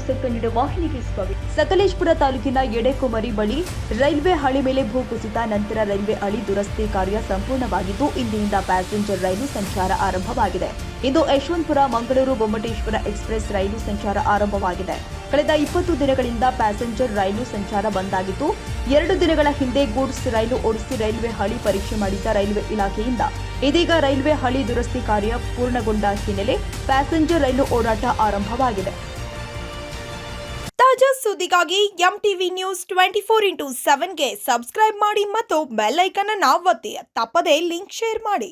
News Kannada ವಾಹಿನಿಗೆ ಸ್ವಾಗತ. ಸಕಲೇಶಪುರ ತಾಲೂಕಿನ ಎಡೆಕುಮರಿ ಬಳಿ ರೈಲ್ವೆ ಹಳಿ ಮೇಲೆ ಭೂಕುಸಿತ ನಂತರ ರೈಲ್ವೆ ಹಳಿ ದುರಸ್ತಿ ಕಾರ್ಯ ಸಂಪೂರ್ಣವಾಗಿದ್ದು ಇಂದಿನಿಂದ ಪ್ಯಾಸೆಂಜರ್ ರೈಲು ಸಂಚಾರ ಆರಂಭವಾಗಿದೆ. ಇಂದು ಯಶವಂತಪುರ ಮಂಗಳೂರು ಗೊಮ್ಮಟೇಶ್ವರ ಎಕ್ಸ್‌ಪ್ರೆಸ್ ರೈಲು ಸಂಚಾರ ಆರಂಭವಾಗಿದೆ. ಕಳೆದ 20 ದಿನಗಳಿಂದ ಪ್ಯಾಸೆಂಜರ್ ರೈಲು ಸಂಚಾರ ಬಂದಾಗಿತ್ತು. 2 ದಿನಗಳ ಹಿಂದೆ ಗೂಡ್ಸ್ ರೈಲು ಓಡಿಸಿ ರೈಲ್ವೆ ಹಳಿ ಪರೀಕ್ಷೆ ಮಾಡಿದ್ದ ರೈಲ್ವೆ ಇಲಾಖೆಯಿಂದ ಇದೀಗ ರೈಲ್ವೆ ಹಳಿ ದುರಸ್ತಿ ಕಾರ್ಯ ಪೂರ್ಣಗೊಂಡ ಹಿನ್ನೆಲೆ ಪ್ಯಾಸೆಂಜರ್ ರೈಲು ಓಡಾಟ ಆರಂಭವಾಗಿದೆ. ತಾಜಾ ಸುದ್ದಿಗಾಗಿ ಎಂಟಿವಿ ನ್ಯೂಸ್ 24x7ಗೆ ಸಬ್ಸ್ಕ್ರೈಬ್ ಮಾಡಿ ಮತ್ತು ಬೆಲ್ ಐಕಾನ್ ಅನ್ನು ಒತ್ತಿ. ತಪ್ಪದೇ ಲಿಂಕ್ ಶೇರ್ ಮಾಡಿ.